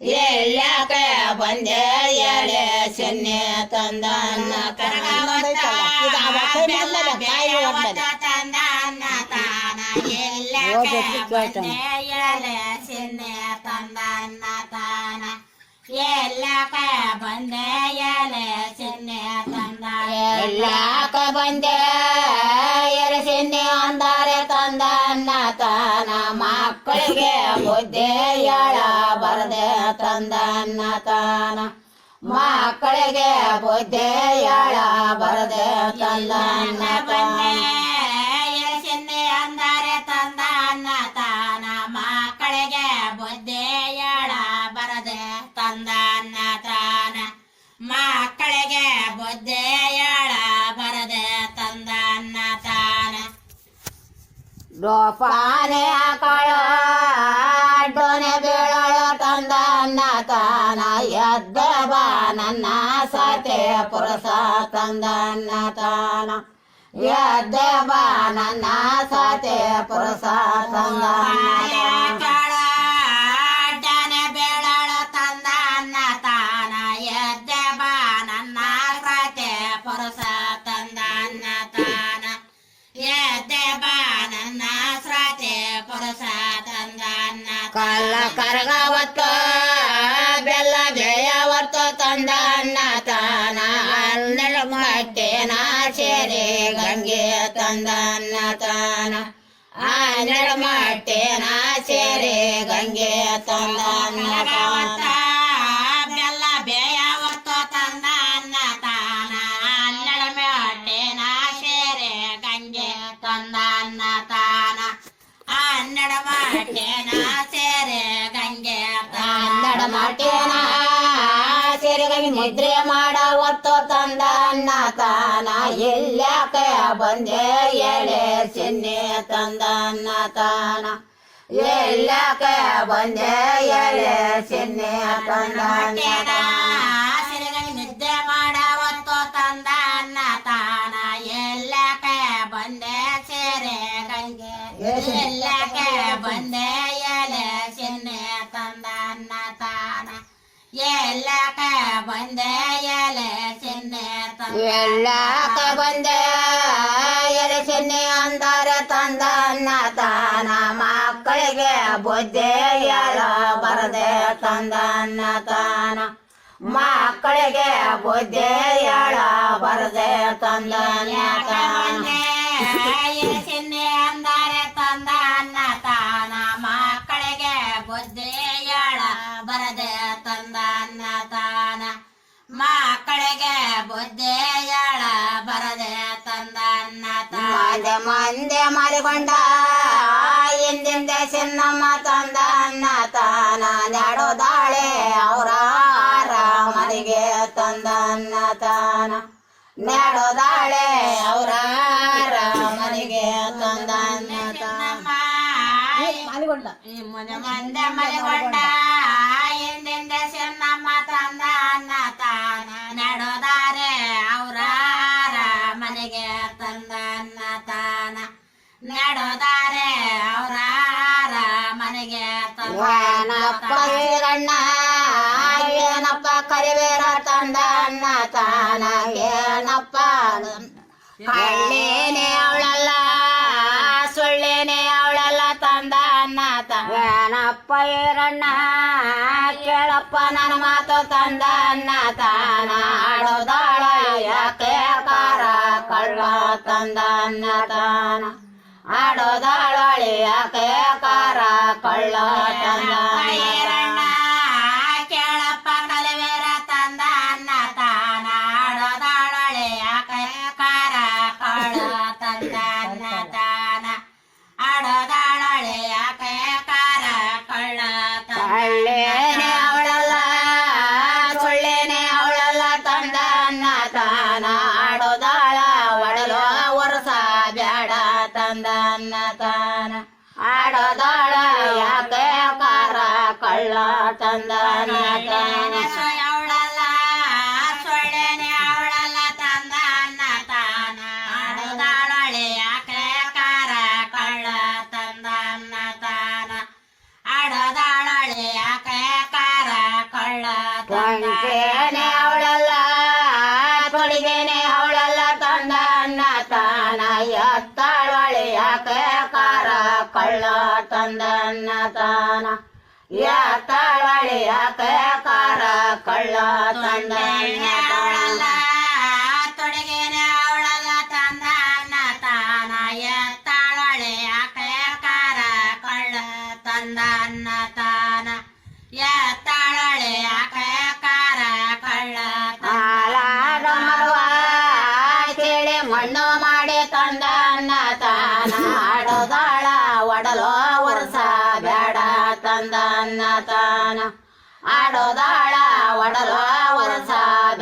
ಎಲ್ಲಾಕ ಬಂದೆ ಎಲೆ ಸೆನ್ನೆ ತಂದನ್ನ ಕರಗವತ್ತ ತಂದನ್ನ ತಾನ ಎಲ್ಲಾಕ ಬಂದೆ ಎಲೆ ಸೆನ್ನೆ ತಂದನ್ನ ತಾನ ಎಲ್ಲಾಕ ಬಂದೆ ಎಲೆ ಸೆನ್ನೆ ತಂದ ಎಲ್ಲಾಕ ಬಂದೆ ಎಲೆ ಸೆನ್ನೆ ಅಂದಾರೆ ತಂದನ್ನ ತಾನ ಮಕ್ಕಳಿಗೆ ಬುದ್ಧಿ ಯಾಳ ಬರದೆ ತಂದನ್ನ ತಾನ ಮಕ್ಕಳಿಗೆ ಬುದ್ಧಿ ಯಾಳ ಬರದೆ ತಂದನ್ನ ತಾನ ಎಲೆ ಅಂದಾರೆ ತಂದನ್ನ ತಾನ ಮಕ್ಕಳಿಗೆ ಬುದ್ಧಿ ಯಾಳ ಬರದೆ ತಂದನ್ನ ತಾನ ಮಕ್ಕಳಿಗೆ ಬುದ್ಧಿ ಯಾಳ ಬರದೆ ತಂದನ್ನ ತಾನ ಡೋಪಾನೆ ಕಾಳ ಡೋನೆ ಬೀಳಳು ತಂದನ್ನ ತಾನ ಎದ್ದ ಬಾ ನನ್ನ ಸಾತೆ ಪುರುಷ ತಂದನ್ನ ತಾನ ಎದ್ದ ಬಾ ನನ್ನ ಸಾತೆ ಪುರುಷ ತಂದನ್ನ ಕಾಳ ಡನೆ ಬೀಳಳು ತಂದನ್ನ ತಾನ ಎದ್ದ ಬಾ ನನ್ನ ಸಾತೆ ಪುರುಷ ತಂದನ್ನ ತಾನ ಎದ್ದೆ ಬಾ ನನ್ನ ಸ್ರಾತೆ ಪುರುಷ ತಂದನ್ನ ಕಲ್ಲ ಕರಗವತ್ತ ಬೆಲ್ಲ ಬೇಯವತ್ತ ತಂದನ್ನ ತಾನ ಹನ್ನೆರಡು ಮಟ್ಟೆನ ಸೇರಿ ಗಂಗೆ ತಂದನ್ನ ತಾನ ಹನ್ನೆರಡು ಮಟ್ಟೆನ ಸೇರಿ ಗಂಗೆ ತಂದನ್ನ ತಾನ ಬೆಲ್ಲ ಬೇಯವತ್ತ ತಂದನ್ನ ತಾನ ಹನ್ನೆರಡು ಮಟ್ಟೆನ ಸೇರಿ ಗಂಗೆ ತಂದನ್ನ ತಾನ ಹನ್ನೆರಡು ಮಟ್ಟೆನ ಸೇರಿ ಗಂಗೆ ಹನ್ನೆರಡು ಮಟ್ಟೆನ ಸೇರಿ ಗಂಗೆ ನಿದ್ರೆ ಮಾಡವತ್ತು ತಂದನ್ನ ತಾನ ಎಲ್ಲಾಕ ಬಂದೆ ಎಲೆ ಸೆನ್ನೆ ತಂದನ್ನ ತಾನ ಎಲ್ಲಾಕ ಬಂದೆ ಎಲೆ ಸೆನ್ನೆ ತಂದನ್ನ ನಿದ್ದೆ ಮಾಡವತ್ತು ತಂದನ್ನ ತಾನ ಎಲ್ಲಾಕ ಬಂದೆ ಸೇರೆ ಗಂಗೆ ಎಲ್ಲಾಕ ಬಂದೆ ಎಲೆ ಸೆನ್ನೆ ತಂದನ್ನ ತಾನ ಎಲ್ಲಾಕ ಬಂದೆ ಎಲೆ ಸೆನ್ನೆ ಎಲ್ಲಾಕ ಬಂದೆ ಎಲೆ ಸೆನ್ನೆ ಅಂದಾರೆ ತಂದನ್ನ ತಾನ ಮಕ್ಕಳಿಗೆ ಬುದ್ಧಿ ಯಾಳ ಬರದೆ ತಂದನ್ನ ತಾನ ಮಕ್ಕಳಿಗೆ ಬುದ್ಧಿ ಯಾಳ ಬರದೆ ತಂದನ್ನ ತಾನ ಸೆನ್ನೆ ಅಂದಾರೆ ತಂದನ್ನ ತಾನ ಮಕ್ಕಳಿಗೆ ಬುದ್ಧಿ ಯಾಳ ಬರದೆ ತಂದನ್ನ ತಾನ ಮಕ್ಕಳಿಗೆ ಬುದ್ಧಿ ಯಾಳ ಬರದೆ ತಂದನ್ನ ತಾನ ಮಂದೆ ಮರಿಗೊಂಡ ಹಿಂದಿಂದ ಚೆನ್ನಮ್ಮ ತಂದನ್ನ ತಾನ ನೆಡೋದಾಳೆ ಅವರ ಮನೆಗೆ ತಂದನ್ನ ತಾನ ನೆಡೋದಾಳೆ ಅವರ ಮನೆಗೆ ತಂದನ್ನ ತಾನ ಮಂದೆ ಮರಿಗೊಂಡ ಹಿಂದಿಂದ ಚೆನ್ನಮ್ಮ ತಂದನ್ನ ತಾನ ನೆಡೋದಾರೆ ಅವರ ಮನೆಗೆ ತಂದನ್ನ ತಾನ ನೆಡೋದಾರೆ ಅವರ ಮನೆಗೆ ತಂದನಪ್ಪ ವೀರಣ್ಣ ಏನಪ್ಪ ಕರಿಬೇರ ತಂದನ್ನ ತಾನ ಏನಪ್ಪ ಕಳ್ಳೇನೆ ಅವಳಲ್ಲ ಸುಳ್ಳೇನೆ ಅವಳಲ್ಲ ತಂದನ್ನ ತಾನಪ್ಪ ವೀರಣ್ಣ ಕೇಳಪ್ಪ ನನ್ನ ಮಾತು ತಂದನ್ನ ತಾನ ಆಡೋದಾಳ ಯಾಕೆ ಕಾರ ಕಳ್ಳ ತಂದನ್ನ ತಾನ ಆಡೋದಾಳಳಿ ಯಾಕೆ ಕಾರ ಕಳ್ಳ ತಂದನ್ನ ಕೇಳಪ್ಪ ಕಲಿವೇರ ತಂದನ್ನ ತಾನ ಆಡೋದಾಳಳಿ ಯಾಕೆ ಕಾರ ಕಳ್ಳ ತಂದನ್ನ ತಾನ ಆಡೋದಾಳಳಿ ಯಾಕೆ ಕಾರ ಕಳ್ಳ ಕಳ್ಳೇನೆ ಅವಳಲ್ಲ ಸುಳ್ಳೇನೆ ಅವಳಲ್ಲ ತಂದನ್ನ ತಾನ ಆಡೋದಾಳ ಒಡಲೋ ವರ್ಷ ಬ್ಯಾಡ ತಂದನ್ನ ತಾನ ಆಡೋದಾಳ ಯಾಕೆ ಕಾರ ಕಳ್ಳ ತಂದನ್ನ ತಾನ ಅವಳಲ್ಲ ಸೊಳ್ಳೆನೆ ಅವಳಲ್ಲ ತಂದನ್ನ ತಾನ ಆಡೋದಾಳಳೆ ಯಾಕೆ ಕಾರ ಕಳ್ಳ ತಂದನ್ನ ತಾನ ಆಡೋದಾಳಳೆ ಯಾಕೆ ಕಾರ ಕೊಂಚೇನೆ ಅವಳೆಲ್ಲ ತೊಡಿಗೇನೆ ಅವಳೆಲ್ಲ ತಂದ ಅನ್ನ ತಾನ ಎತ್ತಾಳೊಳೆ ಯಾಕೆ ಕಾರ ಕಳ್ಳ ತಂದ ಅನ್ನ ತಾನ ಎತ್ತಾಳೊಳೆ ಯಾಕೆ ಕಾರ ಕಳ್ಳ ತಂದ ಅನ್ನ ತೊಡಿಗೇನೆ ಅವಳೆಲ್ಲ ತಂದ ಅನ್ನ ತಾನ ಎತ್ತಾಳೊಳೆ ಯಾಕೆ ಕಾರ ಕಳ್ಳ ತಂದ ಅನ್ನ ತಾನ ಎತ್ತಾಳೊಳೆ ಯಾಕೆ ಕಾರ ಕಳ್ಳ ಹಾಲಾದ ಮರುವ ಕೇಳಿ ಮಣ್ಣು ಮಾಡಿ ತಂದ ಅನ್ನ ತಾನ ಆಡೋದಾಳ ಒಡಲೋ ವರ್ಷ ಬೇಡ ತಂದ ಅನ್ನ ತಾನ ಆಡೋದಾಳ ಒಡಲೋ ವರ್ಷ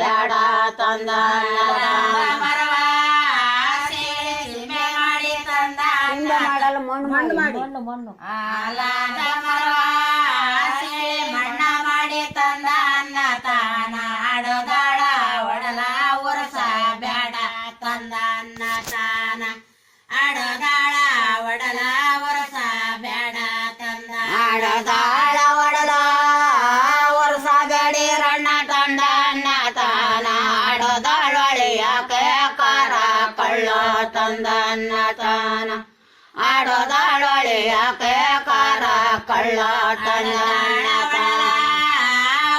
ಬೇಡ ತಂದ ಮರವ ಮಾಡಿ ತಂದ ಮಾಡಲು ಮಣ್ಣು ಮಾಡಿ ಆಲಾದ ಮರವ ಮಣ್ಣ ಮಾಡಿ ತಂದ ಅನ್ನ ತಾನ ಆಡೋದಾಳ ಒಡಲ ವರ್ಷ ಬೇಡ ತಂದ ಅನ್ನ ತಾನ ಆಡೋದಾಳ ಒಡಲ ವರ್ಷ ಬೇಡ ತಂದ ಆಡೋದಾಳ ಒಡಲ ವರ್ಷ ಬೇಡಿ ರಣ್ಣ ತಂದ ಅನ್ನ ತಾನ ಆಡೋದಾಳೊಳೆ ಯಾಕೆ ಕಾರ ಕಳ್ಳ ತಂದ ಅನ್ನ ತಾನ ಆಡೋದಾಳೊಳೆ ಯಾಕೆ ಕಾರ ಕಳ್ಳ ತಂದ ಅನ್ನ ತಾನ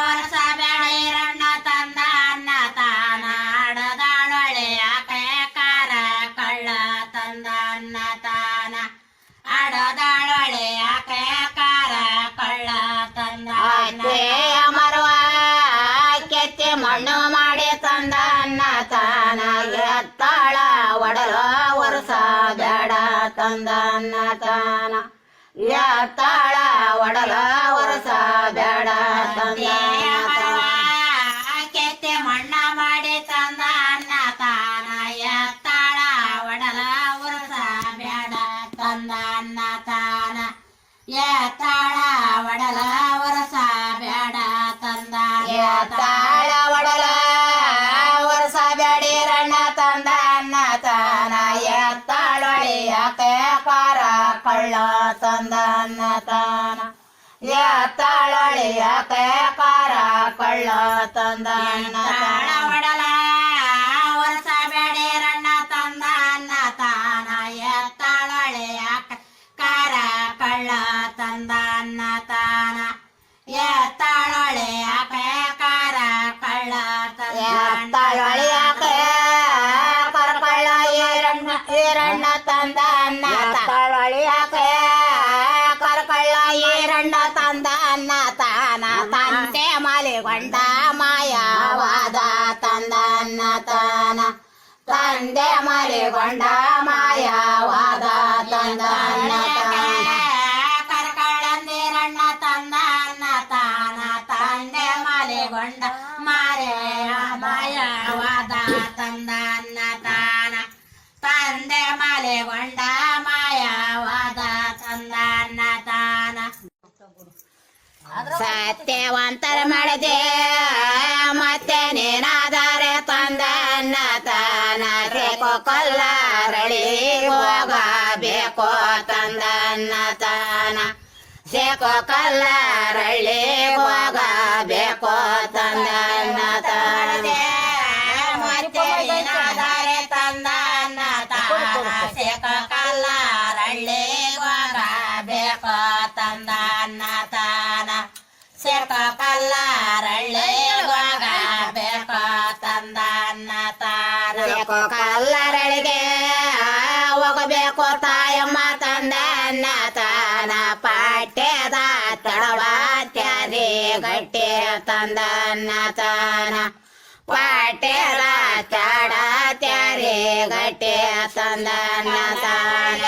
ವರ್ಷ ಬೇಡಿ ರಣ್ಣ ತಂದ ಅನ್ನ ತಾನ ಆಡೋದಾಳೊಳೆ ಯಾಕೆ ಕಾರ ಕಳ್ಳ ತಂದ ಅನ್ನ ತಾನ ಆಡೋದಾಳೊಳೆ ಯಾಕೆ ಕಾರ ಕಳ್ಳ ತಂದ ಮರವ ಕೆತ್ತಿ ಮಣ್ಣು ಮಾಡಿ ತಂದ ಅನ್ನ ತಾನ ಎತ್ತಾಳ ಒಡಲ ವರ್ಷ ಬೇಡ ತಂದ ಅನ್ನ ತಾನ ಎತ್ತಾಳ ಒಡಲ ವರ್ಷ ಬೇಡ ತಂದ ಕೆತ್ತಿ ಮಣ್ಣ ಮಾಡಿ ತಂದ ಅನ್ನ ತಾನ ಎತ್ತಾಳ ಒಡಲ ವರ್ಷ ಬೇಡ ತಂದ ಅನ್ನ ತಾನ ಎತ್ತಾಳ ಒಡಲ ವರ್ಷ ಬೇಡ ತಂದ ಎತ್ತಾಳ ಒಡಲ ವರ್ಷ ಬೇಡಿ ರಣ್ಣ ತಂದ ಅನ್ನ ತಾನ ಎತ್ತಾಳೊಳೆ ಯಾಕೆ ಕಾರ ಕಳ್ಳ ತಂದ ಅನ್ನ ತಾನ ಎತ್ತಾಳೊಳೆ ಯಾಕೆ ಕಾರ ಕಳ್ಳ ತಂದ ಅನ್ನ ತಾನ ಒಡಲ ವರ್ಷ ಬೇಡಿ ರಣ್ಣ ತಂದ ಅನ್ನ ತಾನ ಎತ್ತಾಳೊಳೆ ಯಾಕೆ ಕಾರ ಕಳ್ಳ ತಂದ ಅನ್ನ ತಾನ ಎತ್ತಾಳೊಳೆ ಯಾಕೆ ಕಾರ ಕಳ್ಳ ಎತ್ತಾಳೊಳೆ ಯಾಕೆ ಕಳ್ಳ ಈರಣ್ಣ ತಂದ ಅನ್ನ ತಾಳೊಳೆ ಯಾಕೆ ಕಳ್ಳ ಈರಣ್ಣ ತಂದ ಅನ್ನ ತಾನ ತಂದೆ ಮಾಲಿಗೊಂಡ ಮಾಯವಾದ ತಂದ ಅನ್ನ ತಾನ ತಂದೆ ಮಾಲಿಗೊಂಡ ಮಾಯವಾದ ತಂದ ಅನ್ನ ತಾನ ಕರ್ಕಳಂದಿರಣ್ಣ ತಂದ ಅನ್ನ ತಾನ ತಂದೆ ಮಾಲಿಗೊಂಡ ಮಾಯವಾದ ತಂದ ಅನ್ನ ತಾನ ತಂದೆ ಮಾಲಿಗೊಂಡ ಮಾಯವಾದ ತಂದ ಅನ್ನ ತಾನ ಸತ್ಯವಂತರ ಮಾಡಿದೆ ಮತ್ತೆ ನೀನಾದರೆ ತಂದ ಅನ್ನ ತಾನ ಬೇಕೋ ಕೊಲ್ಲಾರಳಿ ಹೋಗಬೇಕು ತಂದ ಅನ್ನ ತಾನ ಸೇಕೋ ಕಲ್ಲಾರಳ್ಳಿ ಹೋಗಬೇಕು ತಂದ ಅನ್ನ ತಾನ ಮತ್ತೆ ನೀನಾದರೆ ತಂದ ಅನ್ನ ತಾನ ಸೇಕೋ ಕಲ್ಲಾರಳ್ಳಿ ಹೋಗಬೇಕು ತಂದ ಅನ್ನ ತಾನ ಸೇಕ ಕಲ್ಲಾರಳ್ಳಿ ಹೋಗಬೇಕು ತಂದ ಅನ್ನ ತಾನ ಸೇಕ ಕಲ್ಲಾರಳಿಗೆ ಹೋಗಬೇಕು ತಾಯಮ್ಮ ತಂದ ಅನ್ನ ತಾನ ಪಾಟ್ಯದ ತಡವ ತ್ಯಾದಿ ಗಟ್ಟಿ ತಂದ ಅನ್ನ ತಾನ ಪಾಟ್ಯದ ತಡ ತ್ಯಾರಿ ಗಟ್ಟಿ ತಂದ ಅನ್ನ ತಾನ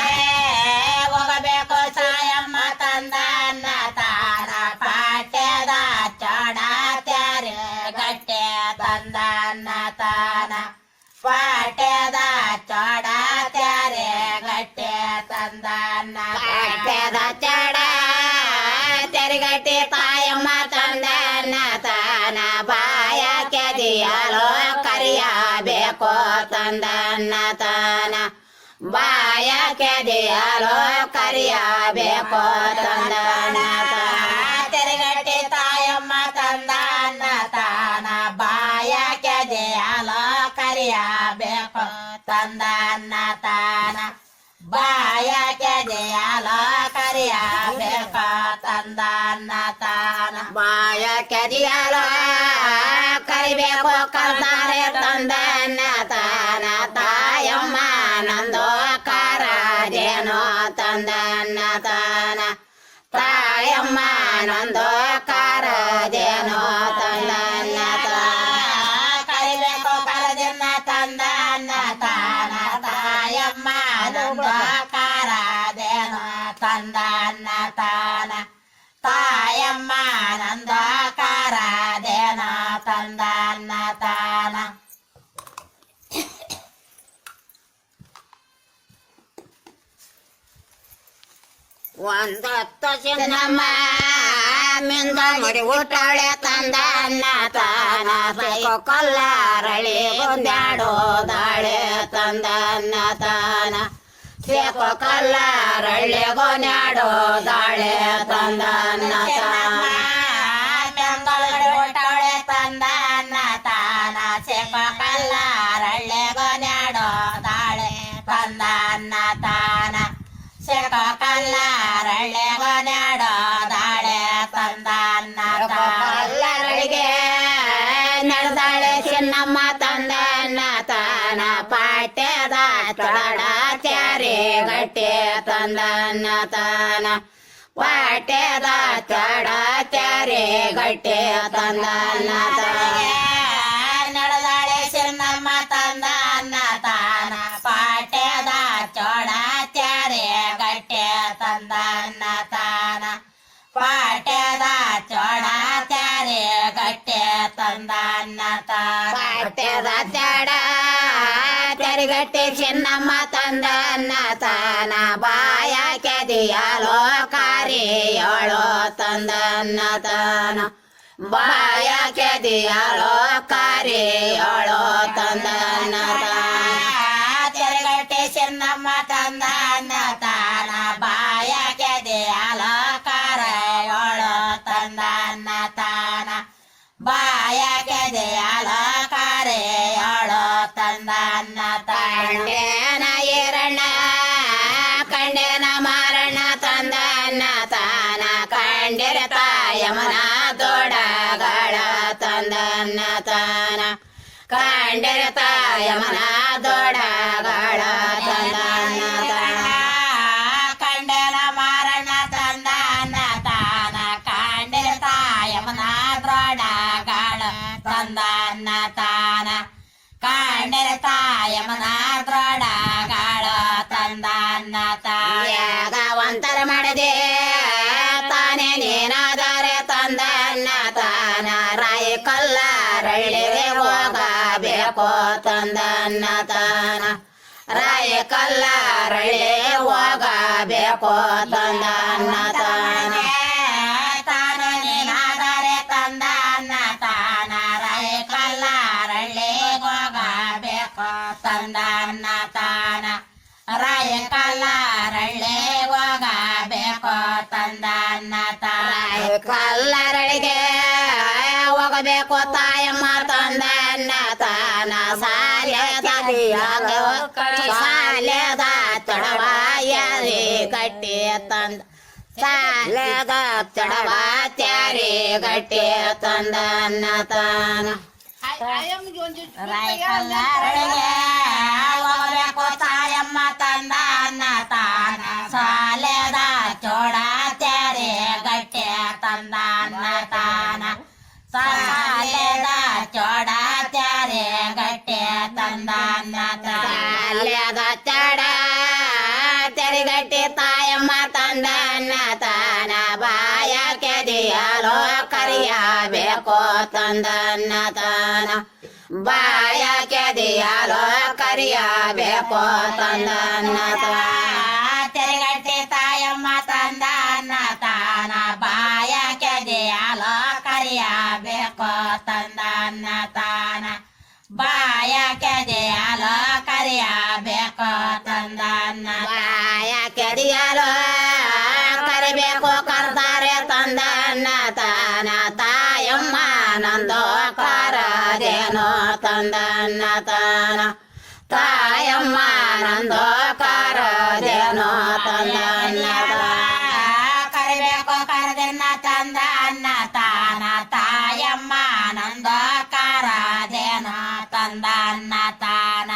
ಹೋಗಬೇಕು ತಾಯಮ್ಮ ತಂದ ಅನ್ನ ತಾನ ಪಾಟ್ಯದ ಚಡ ತ್ಯಾರಿ ಗಟ್ಟಿ ತಂದ ಅನ್ನ ತಾನ ಪಾಟ್ಯದ ಚಡ ತ್ಯಾರಿ ಗಟ್ಟಿ ತಂದ ಅನ್ನ ಪಾಟ್ಯದ ಚಡ ತೆರಿಗಟ್ಟಿ ತಾಯಮ್ಮ ತಂದ ಅನ್ನ ತಾನ ಬಾಯ ಕೆದಿಯಲು ಕರಿಯಬೇಕು ತಂದ ಅನ್ನ ತಾನ ಬಾಯ ಕೆದಿಯಲು ಕರಿಯಬೇಕು ತಂದ ಅನ್ನ ತಾನ ತೆರಿಗಟ್ಟಿ ತಾಯಮ್ಮ ತಂದ ಅನ್ನ ತಾನ ತಂದನ್ನ ತಾನ ಬಾಯ ಕೆದೆಯಲ ಕರಿಯಬೇಕ ತಂದನ್ನ ತಾನ ಬಾಯ ಕೆದಿಯಲ ಕರಿಬೇಕು ಕರ್ತಾರೆ ತಂದನ್ನ ತಾನ ತಾಯಮ್ಮ ನಂದು ಕಾರದೇನೋ ತಂದನ್ನ ತಾನ ತಾಯಮ್ಮ ನಂದು ಕಾರದೇನೋ ತಂದನ್ನ ತಾನ ಕರಿಬೇಕು ಕರದನ್ನ ತಂದನ್ನ ತಾನ ತಾಯಮ್ಮ ನಂದು ಕಾರದೇನ ತಂದನ್ನ ತಾನ ತಾಯಮ್ಮ ನಂದ ಕಾರದೇನ ತಂದನ್ನ ತಾನ ಒಂದೊತ್ತು ಚಿನ್ನಮ್ಮ ಮಿಂದ ಮುಡಿ ಊಟಾಳೆ ತಂದನ್ನ ತಾನ ಸೈಕೋ ಕೊಲ್ಲಾರಳಿ ಒಂದಾಡೋ ದಾಳೆ ತಂದನ್ನ ತಾನ ಸೇಕೋ ಕಲ್ಲಾರಳ್ಳಿ ಗೋನ್ಯಾಡೋ ದಾಳೆ ತಂದನ್ನ ತಾನ ಊಟಳೆ ತಂದನ್ನ ತಾನ ಸೇಪ ಕಲ್ಲಾರಳ್ಳೆ ಗೊನ್ಯಾಡೋ ದಾಳೆ ತಂದನ್ನ ತಾನ ಸೇಪ ಕಲ್ಲಾರಳ್ಳೆ ಗೊನ್ಯಾಡೋ ದಾಳೆ ತಂದನ್ನ ಕಲ್ಲರಳಿಗೆ ನಡೆದಾಳೆ ಚಿನ್ನಮ್ಮ ತಂದನ್ನ ತಾನ ಪಾಟ್ಯದ ತೊಡ ಚಾರಿ ಗಟ್ಟೆ ತಂದನ್ನ ತಾನ ಪಾಟ್ಯದ ತೊಡ ಚಾರಿ ಗಟ್ಟೆ ತಂದನ್ನ ತಾನ ನಡೆದಾಳೆ ಚಿನ್ನಮ್ಮ ತಂದನ್ನ ತಾನ ಪಾಟ್ಯದ ಚೋಡ ಚಾರೆ ಗಟ್ಟೆ ತಂದನ್ನ ತಾನ ಪಾಟ್ಯದ ಚೋಡ ಚಾರೆ ಗಟ್ಟೆ ತಂದನ್ನ ತಾನ ಪಾಟ್ಯದ ಚಡ ತೆರಿಗಟ್ಟೆ ಚಿನ್ನಮ್ಮ ತಂದನ್ನ ತಾನ ಬಾಯ ಕೆದಿಯಲೋ ಕಾರಿಯೋಳೋ ತಂದನ್ನ ತಾನ ಬಾಯ ಕೆದಿಯಲೋ ಕಾರಿಯೋಳೋ ತಂದನ್ನ ತಾನ ತೆರಗಟ್ಟೆ ಚಿನ್ನಮ್ಮ ತಂದನ್ನ ತಾನ ಬಾಯ ಕೆದೆಯಲ ಕಾರಯೋಳು ತಂದನ್ನ ತಾನ ಬಾಯ ಕೆದೆಯಲ ಕಾರೆಯೋಳು ತಂದನ್ನ ತಾನ ಕಂಡೇನ ಈರಣ್ಣ ಕಂಡೇನ ಮಾರಣ್ಣ ತಂದನ್ನ ತಾನ ಕಂಡಿರ ತಾಯಮನ ದೊಡಗಳ ತಂದನ್ನ ತಾನ ಕಂಡಿರ ತಾಯಮನ ದೊಡಗಳ ತಂದನ್ನ ತಾನ ಕಂಡನ ಮಾರಣ ತಂದನ್ನ ತಾನ ಕಂಡಿರ ತಾಯಮನ ದ್ರೋಡಗಳ ತಂದನ್ನ ತಾನ ಕಂಡಿರ ತಾಯಮನ ದ್ರೋಡಗಳ ತಂದನ್ನ ತಾಯ ಯಾಗವಂತರ ಮಾಡದೆ ತಾನೇ ನೀನಾದರೆ ತಂದನ್ನ ತಾನ ರಾಯ ಕಲ್ಲಾರಳ್ಳಿಗೆ ಹೋಗಬೇಕು ತಂದನ್ನ ತಾನ ರಾಯ ಕಲ್ಲಾರಳ್ಳಿ ಹೋಗಬೇಕು ತಂದನ್ನ ತಾನ ತಾನ ನೀನಾದರೆ ತಂದನ್ನ ತಾನ ರಾಯ ಕಲ್ಲಾರಳ್ಳಿ ಹೋಗಬೇಕು ತಂದನ್ನ ತಾನ ರಾಯ ಕಲ್ಲಾರಳ್ಳಿ ಹೋಗಬೇಕು ತಂದನ್ನ ತಾನ ಕಲ್ಲರಳಿಗೆ ಹೋಗಬೇಕು ತಾಯಮ್ಮ ತಂದನ್ನ ತಾನ ಸಾಲ್ಯದ ಸಾಲ್ಯದ ತೊಡವಾಯರಿ ಕಟ್ಟಿ ತಂದ ಸಾಲ್ಯದ ತೊಡವ ತ್ಯಾರಿ ಗಟ್ಟಿ ತಂದನ್ನ ತಾನ ರಾಯ ಕಲ್ಲಾರಳಿಗೆ ಹೋಗಬೇಕು ತಾಯಮ್ಮ ತಂದನ್ನ ತಾನ ಸಾಲೆದ ಚೋಡ ತ್ಯಾರೆ ಗಟ್ಟೆ ತಂದನ್ನ ತಾನ ಸಾಲೆದ ಚೋಡ ತ್ಯಾರೆ ಗಟ್ಟೆ ತಂದನ್ನ ತಾನ ಸಾಲ್ಯದ ಚಡ ತೆರಿಗಟ್ಟಿ ತಾಯಮ್ಮ ತಂದನ್ನ ತಾನ ಬಾಯ ಕೆದಿಯಲೋ ಕರಿಯಬೇಕು ತಂದನ್ನ ತಾನ ಬಾಯ ಕೆದಿಯಲೋ ಕರಿಯಬೇಕು ತಂದನ್ನ ತಾನ ತೆರೆಗಟ್ಟೆ ತಾಯಮ್ಮ ತಂದನ್ನ ತಾನ ಬಾಯ ಕೆದೆಯಲ ಕರಿಯಬೇಕು ತಂದನ್ನ ತಾನ ಬಾಯ ಕೆದೆಯಲ ಕರಿಯಬೇಕು ತಂದನ್ನ ಬಾಯ ಕೆದಿಯಲೋ ಕರಿಬೇಕು ಕರ್ತಾರೆ ತಂದನ್ನ ತಾನ ತಾಯಮ್ಮ ನಂದೋ ಕಾರದೇನೋ ತಂದನ್ನ ತಾನ ತಾಯಮ್ಮ ನಂದು ಕರದೇನೋ ತಂದನ್ನ ಕರಿಬೇಕು ಕರದನ್ನ ತಂದ ಅನ್ನ ತಾನ ತಾಯಮ್ಮ ನಂದು ಕರದೇನೋ ತಂದ ಅನ್ನ ತಾನ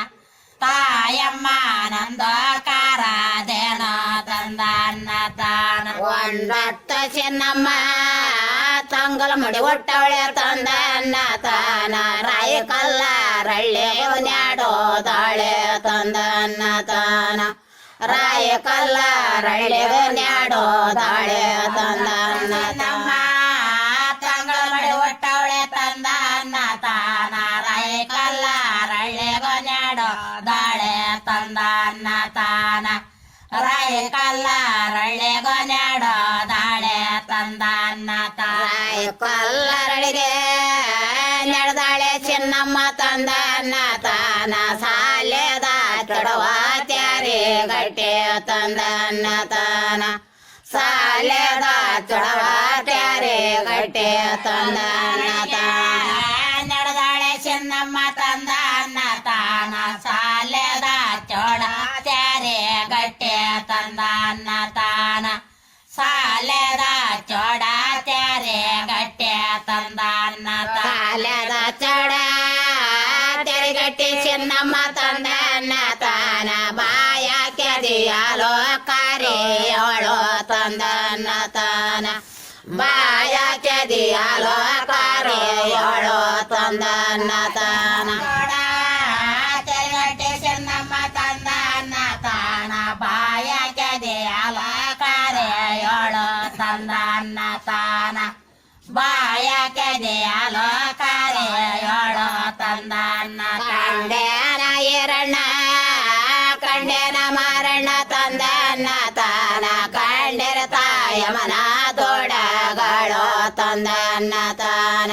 ತಾಯಮ್ಮ ನಂದು ಕರದೇನೋ ತಂದ ಅನ್ನ ತಾನ ಒಂದತ್ತ ಚಿನ್ನಮ್ಮ ತಂಗಲ ಮುಡಿ ಒಟ್ಟವಳೆ ತಂದನ್ನ ತಾನ ರಾಯ ಕಲ್ಲ ರಳ್ಳೆ ನ್ಯಾಡೋದಾಳೆ ತಂದನ್ನ ತಾನ ರಾಯ ಕಲ್ಲ ರಳ್ಳೆ ನ್ಯಾಡೋದಾಳೆ ತಂದನ್ನ ನಮ್ಮ ತಂಗಳ ಮಡಿ ಒಟ್ಟವಳೆ ತಂದ ಅನ್ನ ತಾನ ರಾಯ ಕಲ್ಲ ರಳ್ಳೆಗೋ ನ್ಯಾಡೋ ದಾಳೆ ತಂದ ಅನ್ನ ತಾನ ರಾಯ ಕಲ್ಲ ರಳ್ಳೆಗೋ ನ್ಯಾಡೋ ದಾಳೆ ತಂದ ಅನ್ನ ತಾನ ಕಲ್ಲರಳಿಗೆ ನಡೆದಾಳೆ ಚಿನ್ನಮ್ಮ ತಂದನ್ನ ತಾನ ಸಾಲೆದ ಚೊಡವ ತ್ಯಾರಿ ಗಟ್ಟೆ ತಂದನ್ನ ತಾನ ಸಾಲೆದ ಚೊಡವ ತ್ಯಾರಿ ಗಟ್ಟೆ ತಂದನ್ನ ತಾನ ನಡೆದಾಳೆ ಚಿನ್ನಮ್ಮ ತಂದ ಅನ್ನ ತಾನ ಸಾಲೆದ ಚೋಡ ತ್ಯಾರೆ ಗಟ್ಟೆ ತಂದ ಅನ್ನ ತಾನ ಸಾಲೆದ ಚೋಡ ತ್ಯಾರೆ ಗಟ್ಟೆ ತಂದ ಅನ್ನ ಸಾಲೆದ ಚೊಡ ತೆರಿಗಟ್ಟಿ ಚಿನ್ನಮ್ಮ ತಂದನ್ನ ತಾನ ಬಾಯ ಕೆದಿಯಾಲೋ ಕಾರಿಯವಳು ತಂದನ್ನ ತಾನ ಬಾಯ ಕೆದಿಯಾಲೋ ಕಾರಿಯವಳು ತಂದನ್ನ ತಾನ ತೆರಗಟ್ಟೆ ಚೆನ್ನಮ್ಮ ತಂದ ಅನ್ನ ತಾನ ಬಾಯ ಕೆದೆಯಾಲ ಕಾರ್ಯೋಳು ತಂದ ಅನ್ನ ತಾನ ಬಾಯ ಕೆದೆಯಾಲ ಕಾರ್ಯೋಳು ತಂದ ಅನ್ನ ಕಂಡೇನ ಈರಣ್ಣ ಕಂಡೇನ ಮಾರಣ್ಣ ತಂದನ್ನ ತಾನ ಕಂಡರ ತಾಯಮನ ದೊಡಗಳು ತಂದನ್ನ ತಾನ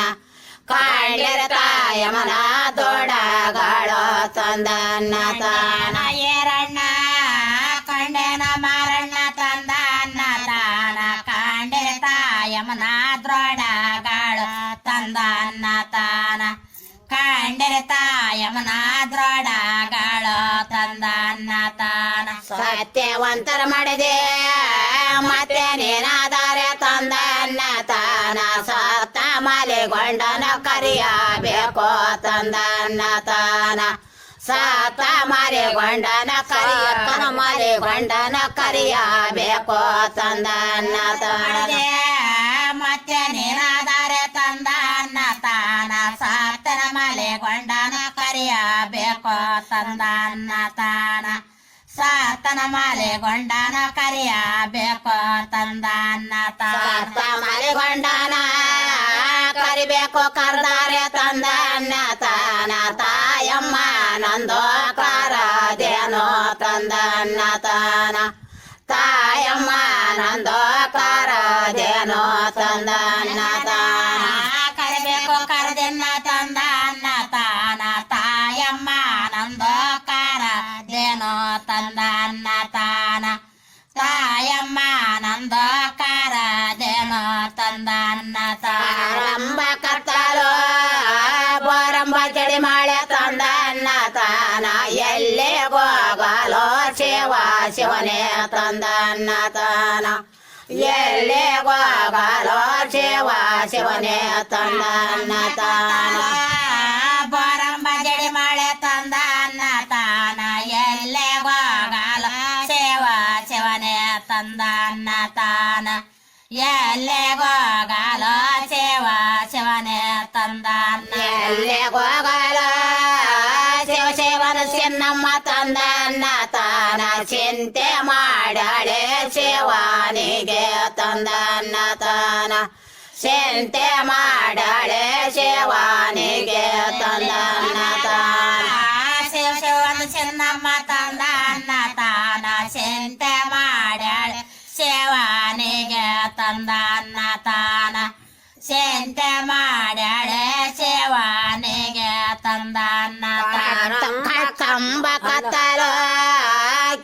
ಕಂಡರ ತಾಯಮನ ದೊಡಗಳು ತಂದನ್ನ ತಾನ ಏರಣ್ಣ ಕಂಡೇನ ಮಾರಣ್ಣ ತಂದ ಅನ್ನ ತಾನ ಕಂಡೆ ತಾಯಮನ ದ್ರೋಡಗಳು ತಂದ ಅನ್ನ ತಾನ ಕಂಡೆ ತಾಯಮನ ದ್ರೋಡಗಳು ತಂದ ಅನ್ನ ತಾನ ಸತ್ಯವಂತರ ಮಾಡಿದೆ ಮತ್ತೆ ನೀನಾದರೆ ತಂದನ್ನ ತಾನ ಸತ್ತ ಮಾಲೆಗೊಂಡನ ಕರಿಯಬೇಕು ತಂದನ್ನ ತಾನ ಸತ್ತ ಮಾಲೆಗೊಂಡನ ಕರಿಯಕ್ಕನ ಮಾಲೆಗೊಂಡನ ಕರಿಯಬೇಕು ತಂದನ್ನ ತಾನ ಮತ್ತೆ ನೀನಾದರೆ ತಂದ ಅನ್ನ ತಾನ ಸಾತನ ಮಲೆಗೊಂಡನ ಕರಿಯಬೇಕು ತಂದ ಅನ್ನ ತಾನ ಸಾತನ ಮಲೆಗೊಂಡನ ಕರಿಯಬೇಕು ತಂದ ಅನ್ನ ಸತ್ತ ತಾನ ಮಾಲೆಗೊಂಡನ ಕರಿಬೇಕು ಕರ್ದಾರೆ ತಂದನ್ನ ತಾನ ತಾಯಮ್ಮ ನಂದೋ ಕರದೇನೋ ತಂದನ್ನ ತಾನ ತಾಯಮ್ಮ ನಂದೋ ಕರದೇನೋ ತಂದನ್ನ ತಾನ ಕರಿಬೇಕು ಕರದನ್ನ ತಂದ ಅನ್ನ ತಾನ ತಾಯಮ್ಮ ನಂದು ಕರದೇನೋ ತಂದ ಅನ್ನ ತಾನ ತಾಯಮ್ಮ ನಂದು ಕರದೇನೋ ತಂದ ಅನ್ನ ತಾನ ರಂಬ ಕತ್ತಲು ಬೋರಂಬ ಚಡಿ ಮಾಳೆ ತಂದನ್ನ ತಾನ ಎಲ್ಲೇ ಹೋಗಲೋ ಶಿವ ಶಿವನೇ ತಂದನ್ನ ತಾನ ಎಲ್ಲೇ ಹೋಗಲೋ ಶಿವ ಶಿವನೇ ತಂದನ್ನ ತಾನ ಬೋರಂಬ ಜಡಿ ಮಳೆ ತಂದ ಅನ್ನ ತಾನ ಎಲ್ಲೇ ಹೋಗಲ ಸೇವ ಶಿವನೇ ತಂದ ಅನ್ನ ತಾನ ಎಲ್ಲೇ ಹೋಗಲ ಸೇವ ಶಿವನೇ ತಂದ ಅನ್ನ ಎಲ್ಲೇ ಹೋಗಲೋ ಶಿವ ಶಿವನ ಚಿನ್ನಮ್ಮ ತಂದನ್ನ ತಾನ ಚಿಂತೆ ಮಾಡಾಳೆ ಶಿವನಿಗೆ ತಂದನ್ನ ತಾನ ಚಿಂತೆ ಮಾಡಾಳೆ ಶಿವನಿಗೆ ತಂದನ್ನ ತಾನ ಶಿವ ಶಿವನ ಚಿನ್ನಮ್ಮ ತಂದ ಅನ್ನ ತಾನ ಚಿಂತೆ ಮಾಡ್ಯಾಳೆ ಶಿವನಿಗೆ ತಂದ ಅನ್ನ ತಾನ ಚಿಂತೆ ಮಾಡ್ಯಾಳೆ ಶಿವನಿಗೆ ತಂದ ಅನ್ನ ತಾನ ಕಂಬ ಕತ್ತಲು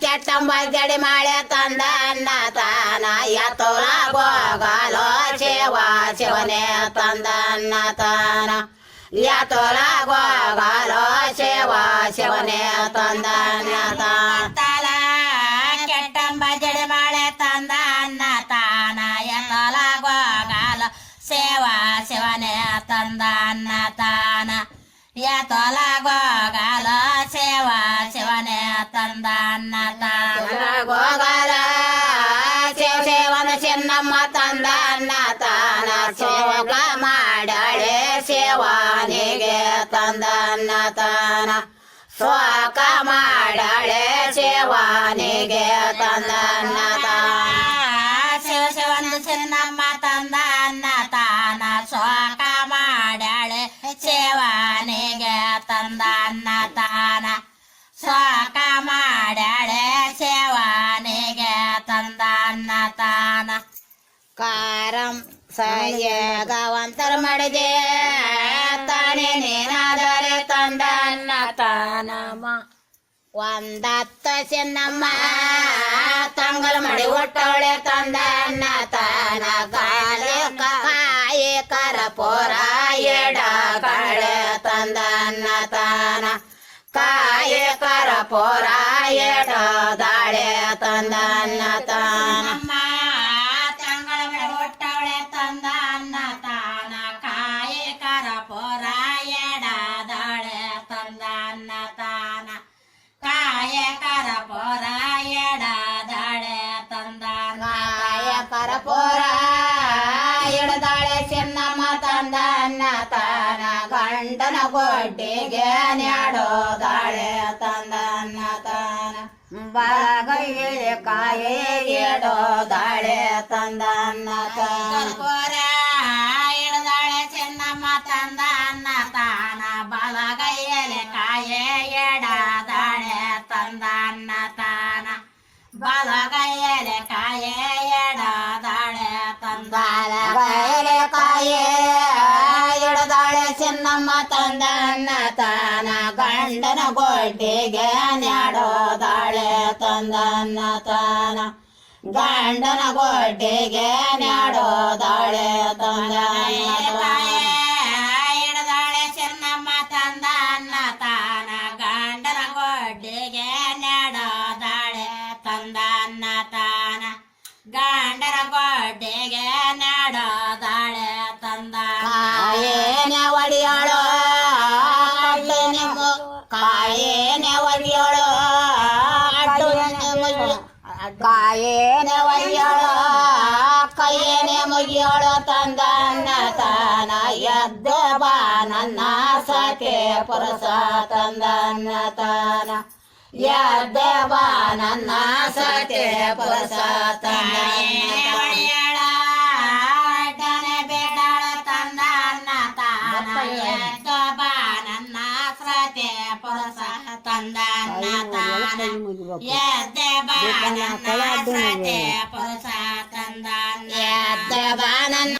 ಕೆಟ್ಟಂಬ ಜಡಿ ಮಾಳೆ ತಂದನ್ನ ತಾನ ಎತ್ತೋಲ ಗೋಗಲೋ ಶಿವ ಶಿವನೇ ತಂದನ್ನ ತಾನ ಯಾತೋಲ ಗೋಗಾಲೋ ಸೇವಾ ಶಿವನೇ ತಂದನ್ನ ತಲ ಕೆಟ್ಟಂಬ ಜಡಿ ಮಾಳೆ ತಂದ ಅನ್ನ ತಾನ ಎತ್ತಲ ಗೋಗಾಲ ಸೇವಾ ಶಿವನೇ ತಂದ ಅನ್ನ ತಾನ ಎತ್ತಲ ಗೋಗಾಲ ಸೇವಾ ಶಿವನೇ ತಂದ ಅನ್ನ ತಾನ ಗೋಗಾಲ ಸೇವನ ಚೆನ್ನಮ್ಮ ತಂದನ್ನ ತಾನ ಶೋಕ ಮಾಡಳೆ ಸೇವಾನಿಗೆ ತಂದನ್ನ ತಾನ ಶೋಕ ಮಾಡಳೆ ಸೇವಾನಿಗೆ ತಂದನ್ನ ತಾನ ಶಿವ ಶಿವನ ಚೆನ್ನಮ್ಮ ತಂದ ಅನ್ನ ತಾನ ಶೋಕ ಮಾಡಳೆ ಸೇವಾನಿಗೆ ತಂದ ಅನ್ನ ತಾನ ಶೋಕ ಮಾಡಳೆ ಸೇವಾನಿಗೆ ತಂದ ಅನ್ನ ತಾನ ಕಾರಂ ಸಯ್ಯ ಗವಂತರ ಮಡದೆ ತಾನೇ ನೇನಾದರೆ ತಂದನ್ನ ತಾನಮ್ಮ ಒಂದತ್ತ ಚೆನ್ನಮ್ಮ ತಂಗಲ್ ಮಡಿ ಒಟ್ಟವಳೆ ತಂದನ್ನ ತಾನ ಗಾಲೆ ಕಾಯಿ ಕರಪೋರ ಎಡ ಕಳೆ ತಂದನ್ನ ತಾನ ಕಾಯಿ ಕರಪೋರ ಎಡ ದಾಳೆ ತಂದನ್ನ ತಾನ ನಮ್ಮ ತಂಗಳ ಒಟ್ಟವಳೆ ತಂದ ಅನ್ನ ತಾನ ಕಾಯಿ ಕರಪೋರ ಎಡದಾಳೆ ತಂದ ಅನ್ನ ತಾನ ಕಾಯ ಕರಪೋರ ಎಡದಾಳೆ ತಂದ ಕಾಯ ಕರಪೋರ ಎಡದಾಳೆ ಚೆನ್ನಮ್ಮ ತಂದನ್ನ ತಾನ ಗಂಡನ ಗೊಡ್ಡಿಗೆ ನ್ಯಾಡೋದಾಳೆ ತಂದನ್ನ ತಾನ ಬಲಗೈಯಲ್ಲಿ ಕಾಯೇ ಎಡೋದಾಳೆ ತಂದನ್ನ ತಾನ ಕರಪೋರ ಎಡದಾಳೆ ಚೆನ್ನಮ್ಮ ತಂದ ಅನ್ನ ತಾನ ಬಲಗೈಯಲ್ಲಿ ಕಾಯೇ ಎಡದಾಳೆ ತಂದ ಅನ್ನ ತಾನ ಬಲಗೈಯಲ್ಲಿ ಕಾಯೇ ಎಡದಾಳೆ ತಂದ ಬಲಗೈಯಲ್ಲಿ ಕಾಯೇ ಎಡದಾಳೆ ಚೆನ್ನಮ್ಮ ತಂದನ್ನ ತಾನ ಗಂಡನ ಗೊಡ್ಡಿಗೆ ನ್ಯಾಡೋದಾಳೆ ತಂದನ್ನ ತಾನ ಗಂಡನ ಗೊಡ್ಡಿಗೆ ನ್ಯಾಡೋದಾಳೆ ತಂದನ್ನ ತಾನ ಎಡದಾಳೆ ಚೆನ್ನಮ್ಮ ತಂದ ಅನ್ನ ತಾನ ಗಂಡನ ಗೊಡ್ಡಿಗೆ ನೆಡದಾಳೆ ತಂದ ಅನ್ನ ತಾನ ಗಂಡನ ಗೊಡ್ಡಿಗೆ ನೆಡದಾಳೆ ತಂದ ಕಾಯೇನೆ ಒಡಿಯಾಳೋ ಕಾಯೇನೆ ಒಡಿಯಾಳೋ ಕಾಯೇನೆ ಒಯ್ಯಾಳೋ ಕೈಯೇನೆ ಮುಗಿಯೋಳೋ ತಂದನ್ನ ತಾನ ಎದ್ದ ಬಾ ನನ್ನ ಸಖೆ ಪುರುಷ ತಂದನ್ನ ತಾನ ಎದ್ದ ಬಾ ನನ್ನ ಸಖೆ ಪುರುಷ ತಂದನ್ನ ಒಡೆಯಳ ಅಡ್ಡನೆ ಬೇಡಾಳ ತಂದ ಅನ್ನ ತಾನ ಎದ್ದ ಬಾ ನನ್ನ ಸತೆ ಪುರುಷ ತಂದ ಅನ್ನ ತಾನ ಎದ್ದ ಬಾ ನನ್ನ ಸತೆ ಪುರುಷ ತಂದ ಅನ್ನ ಎದ್ದ ಬಾ ನನ್ನ